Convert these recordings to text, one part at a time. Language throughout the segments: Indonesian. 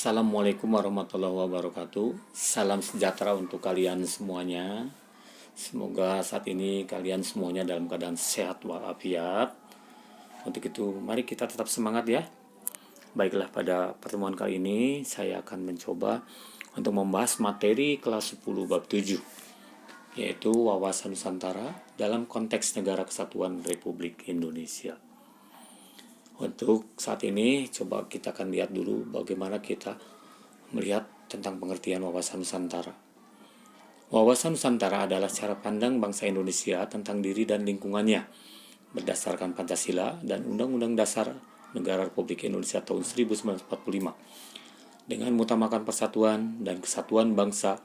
Assalamualaikum warahmatullahi wabarakatuh. Salam sejahtera untuk kalian semuanya. Semoga saat ini kalian semuanya dalam keadaan sehat walafiat. Untuk itu, mari kita tetap semangat ya. Baiklah, pada pertemuan kali ini saya akan mencoba untuk membahas materi kelas 10 bab 7, yaitu wawasan Nusantara dalam konteks Negara Kesatuan Republik Indonesia. Untuk saat ini, coba kita akan lihat dulu bagaimana kita melihat tentang pengertian wawasan Nusantara. Wawasan Nusantara adalah cara pandang bangsa Indonesia tentang diri dan lingkungannya berdasarkan Pancasila dan Undang-Undang Dasar Negara Republik Indonesia tahun 1945 dengan mengutamakan persatuan dan kesatuan bangsa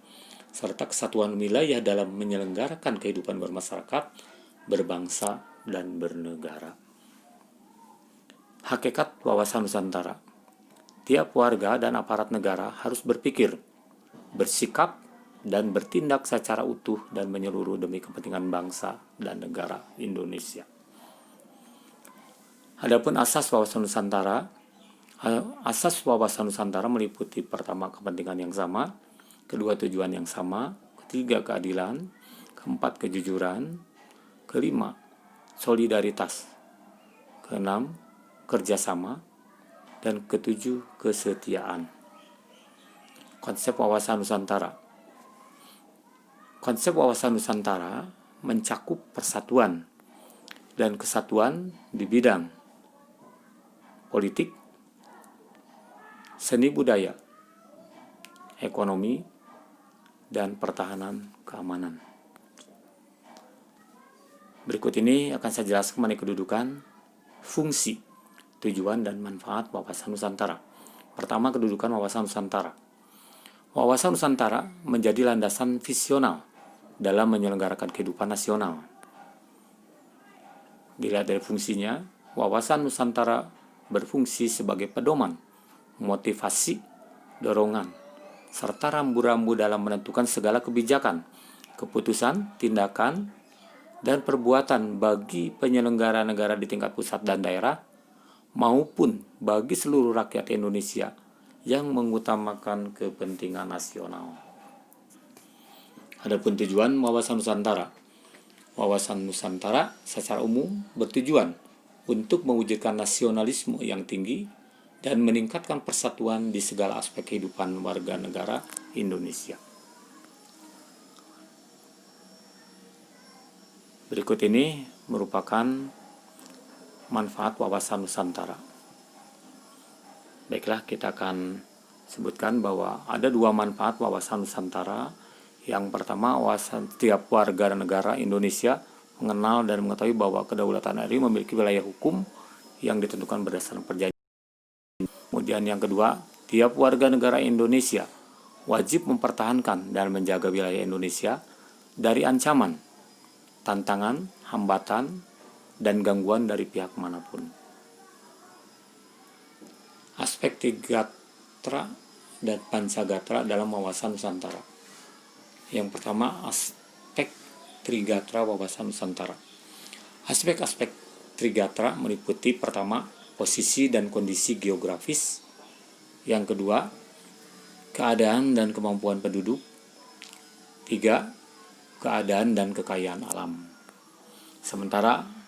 serta kesatuan wilayah dalam menyelenggarakan kehidupan bermasyarakat, berbangsa, dan bernegara. Hakikat wawasan Nusantara. Tiap warga dan aparat negara harus berpikir, bersikap, dan bertindak secara utuh dan menyeluruh demi kepentingan bangsa dan negara Indonesia. Adapun asas wawasan Nusantara meliputi pertama kepentingan yang sama, kedua tujuan yang sama, ketiga keadilan, keempat kejujuran, kelima solidaritas, keenam kerjasama, dan ketujuh kesetiaan. Konsep wawasan Nusantara. Konsep wawasan Nusantara mencakup persatuan dan kesatuan di bidang politik, seni budaya, ekonomi, dan pertahanan keamanan. Berikut ini akan saya jelaskan mengenai kedudukan, fungsi, tujuan, dan manfaat wawasan Nusantara. Pertama, kedudukan wawasan Nusantara. Wawasan Nusantara menjadi landasan visional dalam menyelenggarakan kehidupan nasional. Dilihat dari fungsinya, wawasan Nusantara berfungsi sebagai pedoman, motivasi, dorongan, serta rambu-rambu dalam menentukan segala kebijakan, keputusan, tindakan, dan perbuatan bagi penyelenggara negara di tingkat pusat dan daerah, maupun bagi seluruh rakyat Indonesia yang mengutamakan kepentingan nasional. Adapun tujuan wawasan Nusantara. Wawasan Nusantara secara umum bertujuan untuk mewujudkan nasionalisme yang tinggi dan meningkatkan persatuan di segala aspek kehidupan warga negara Indonesia. Berikut ini merupakan manfaat wawasan Nusantara. Baiklah, kita akan sebutkan bahwa ada dua manfaat wawasan Nusantara. Yang pertama, wawasan setiap warga negara Indonesia mengenal dan mengetahui bahwa kedaulatan RI memiliki wilayah hukum yang ditentukan berdasarkan perjanjian. Kemudian yang kedua, tiap warga negara Indonesia wajib mempertahankan dan menjaga wilayah Indonesia dari ancaman, tantangan, hambatan, dan gangguan dari pihak manapun. Aspek Trigatra dan Pancagatra dalam wawasan Nusantara. Yang pertama, aspek Trigatra wawasan Nusantara. Aspek-aspek Trigatra meliputi pertama, posisi dan kondisi geografis. Yang kedua, keadaan dan kemampuan penduduk. Tiga, keadaan dan kekayaan alam. Sementara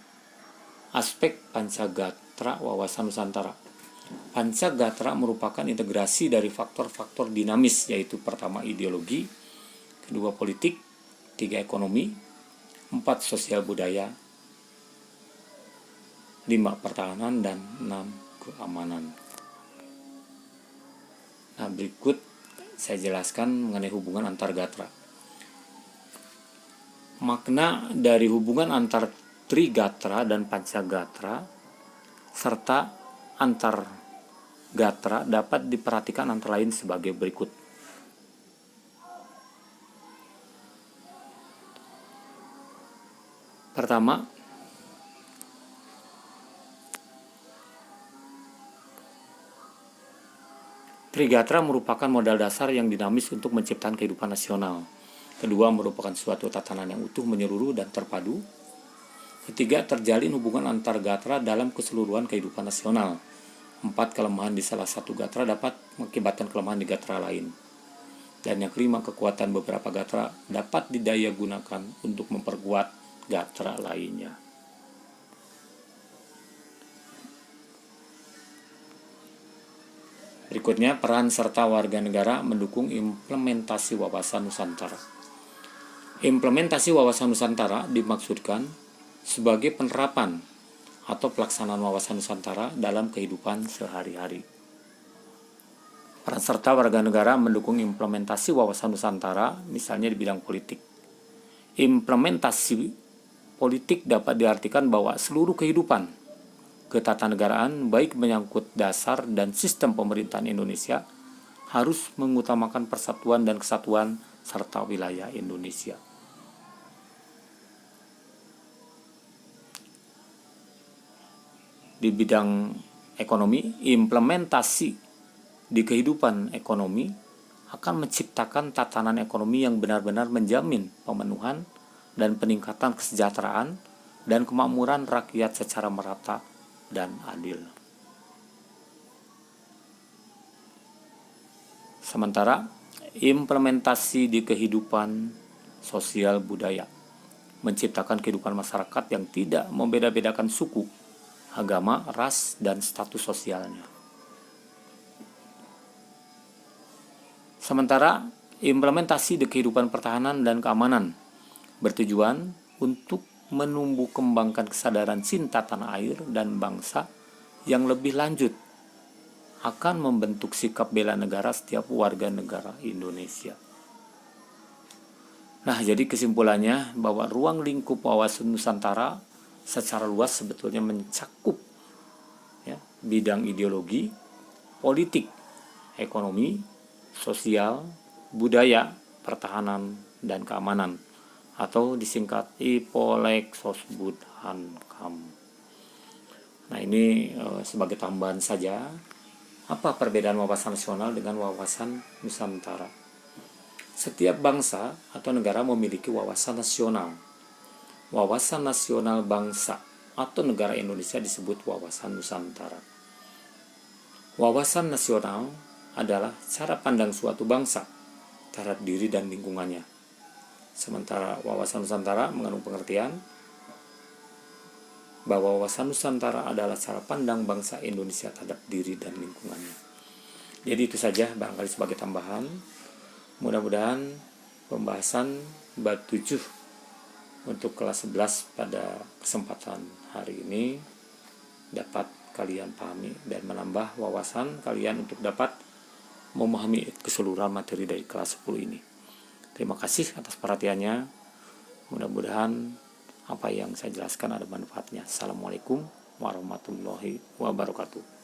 aspek Pancagatra wawasan Nusantara. Pancagatra merupakan integrasi dari faktor-faktor dinamis, yaitu pertama ideologi, kedua politik, tiga ekonomi, empat sosial budaya, lima pertahanan, dan enam keamanan. Nah, berikut saya jelaskan mengenai hubungan antar gatra. Makna dari hubungan antar Trigatra dan Pancagatra serta antar gatra dapat diperhatikan antara lain sebagai berikut. Pertama, Trigatra merupakan modal dasar yang dinamis untuk menciptakan kehidupan nasional. Kedua, merupakan suatu tatanan yang utuh, menyeluruh, dan terpadu. Ketiga, terjalin hubungan antar gatra dalam keseluruhan kehidupan nasional. 4. Kelemahan di salah satu gatra dapat mengakibatkan kelemahan di gatra lain. Dan yang kelima, kekuatan beberapa gatra dapat didaya gunakan untuk memperkuat gatra lainnya. Berikutnya, peran serta warga negara mendukung implementasi wawasan Nusantara. Implementasi wawasan Nusantara dimaksudkan sebagai penerapan atau pelaksanaan wawasan Nusantara dalam kehidupan sehari-hari. Peran serta warga negara mendukung implementasi wawasan Nusantara, misalnya di bidang politik. Implementasi politik dapat diartikan bahwa seluruh kehidupan ketatanegaraan, baik menyangkut dasar dan sistem pemerintahan Indonesia, harus mengutamakan persatuan dan kesatuan serta wilayah Indonesia. Di bidang ekonomi, implementasi di kehidupan ekonomi akan menciptakan tatanan ekonomi yang benar-benar menjamin pemenuhan dan peningkatan kesejahteraan dan kemakmuran rakyat secara merata dan adil. Sementara implementasi di kehidupan sosial budaya menciptakan kehidupan masyarakat yang tidak membeda-bedakan suku, agama, ras, dan status sosialnya. Sementara implementasi di kehidupan pertahanan dan keamanan bertujuan untuk menumbuh kembangkan kesadaran cinta tanah air dan bangsa yang lebih lanjut akan membentuk sikap bela negara setiap warga negara Indonesia. Nah, jadi kesimpulannya bahwa ruang lingkup wawasan Nusantara secara luas sebetulnya mencakup bidang ideologi, politik, ekonomi, sosial, budaya, pertahanan, dan keamanan, atau disingkat IPOLEK Sosbud Hankam. Nah, ini sebagai tambahan saja, apa perbedaan wawasan nasional dengan wawasan Nusantara? Setiap bangsa atau negara memiliki wawasan nasional. Wawasan nasional bangsa atau negara Indonesia disebut wawasan Nusantara. Wawasan nasional adalah cara pandang suatu bangsa terhadap diri dan lingkungannya. Sementara wawasan Nusantara mengandung pengertian bahwa wawasan Nusantara adalah cara pandang bangsa Indonesia terhadap diri dan lingkungannya. Jadi itu saja barangkali sebagai tambahan. Mudah-mudahan pembahasan bab 7 untuk kelas 11 pada kesempatan hari ini dapat kalian pahami dan menambah wawasan kalian untuk dapat memahami keseluruhan materi dari kelas 10 ini. Terima kasih atas perhatiannya. Mudah-mudahan apa yang saya jelaskan ada manfaatnya. Assalamualaikum warahmatullahi wabarakatuh.